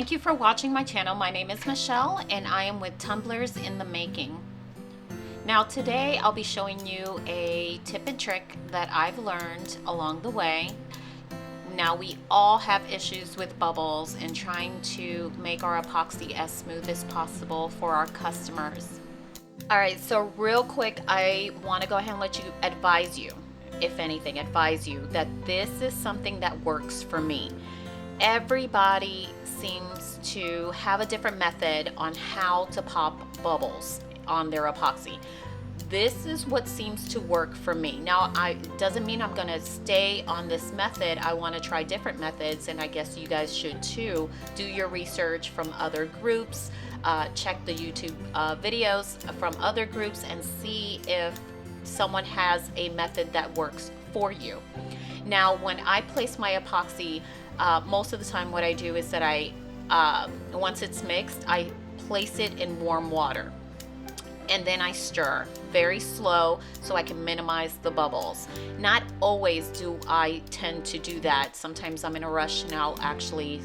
Thank you for watching my channel. My name is Michelle and I am with Tumblers in the Making. Now today I'll be showing you a tip and trick that I've learned along the way. Now we all have issues with bubbles and trying to make our epoxy as smooth as possible for our customers. Alright, so real quick, I want to go ahead and let you advise you, if anything, advise you that this is something that works for me. Everybody seems to have a different method on how to pop bubbles on their epoxy. This is what seems to work for me. Now, it doesn't mean I'm going to stay on this method. I want to try different methods, and I guess you guys should too. Do your research from other groups, check the YouTube videos from other groups, and see if someone has a method that works for you. Now, when I place my epoxy, most of the time what I do is that once it's mixed, I place it in warm water. And then I stir very slow so I can minimize the bubbles. Not always do I tend to do that. Sometimes I'm in a rush and I'll actually,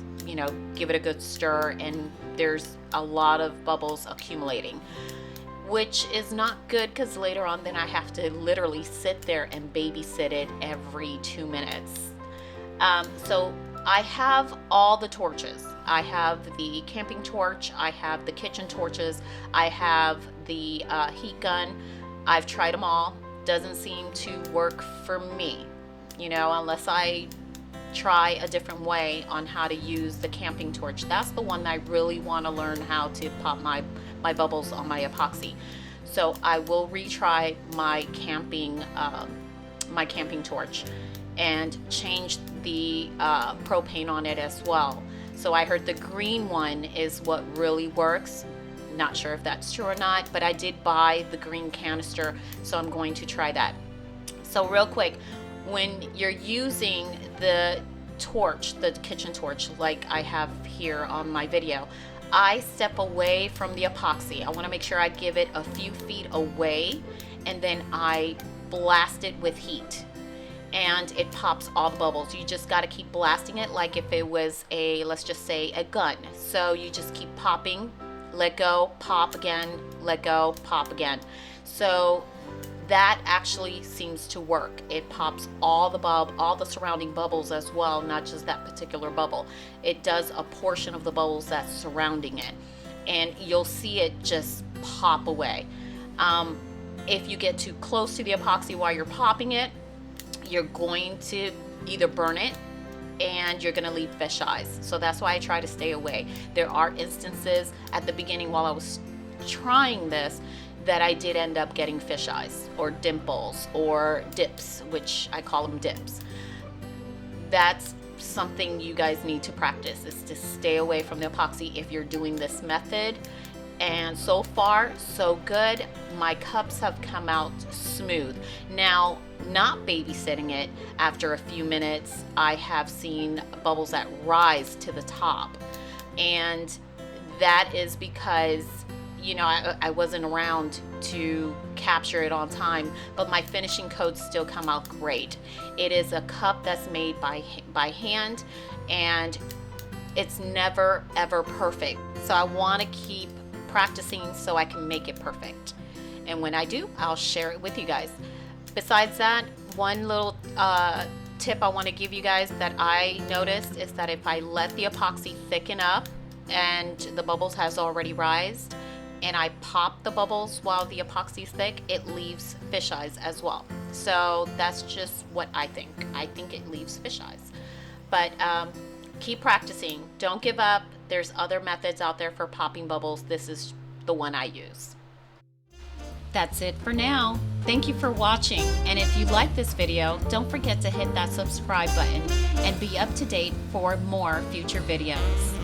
give it a good stir and there's a lot of bubbles accumulating, which is not good because later on then I have to literally sit there and babysit it every 2 minutes. So I have all the torches. I have the camping torch, I have the kitchen torches, I have the heat gun. I've tried them all. Doesn't seem to work for me, unless I try a different way on how to use the camping torch. That's the one that I really want to learn how to pop my bubbles on my epoxy. So I will retry my camping torch and change the propane on it as well. So I heard the green one is what really works. Not sure if that's true or not, but I did buy the green canister, so I'm going to try that. So real quick, when you're using the torch, the kitchen torch, like I have here on my video, I step away from the epoxy. I want to make sure I give it a few feet away, and then I blast it with heat. And it pops all the bubbles. You just got to keep blasting it like if it was let's just say a gun. So you just keep popping, let go, pop again, let go, pop again. So that actually seems to work. It pops all the surrounding bubbles as well, not just that particular bubble. It does a portion of the bubbles that's surrounding it, and you'll see it just pop away. If you get too close to the epoxy while you're popping it, you're going to either burn it and you're going to leave fish eyes. So that's why I try to stay away. There are instances at the beginning while I was trying this that I did end up getting fish eyes or dimples or dips, which I call them dips. That's something you guys need to practice, is to stay away from the epoxy if you're doing this method. And so far, so good. My cups have come out smooth. Now, not babysitting it, after a few minutes, I have seen bubbles that rise to the top. And that is because, I wasn't around to capture it on time, but my finishing coats still come out great. It is a cup that's made by hand, and it's never, ever perfect. So I want to keep practicing so I can make it perfect, and when I do, I'll share it with you guys. Besides that, one little tip I want to give you guys that I noticed is that if I let the epoxy thicken up and the bubbles has already rised, and I pop the bubbles while the epoxy is thick, it leaves fish eyes as well. So that's just what I think. I think it leaves fish eyes. But keep practicing. Don't give up. There's other methods out there for popping bubbles. This is the one I use. That's it for now. Thank you for watching. And if you like this video, don't forget to hit that subscribe button and be up to date for more future videos.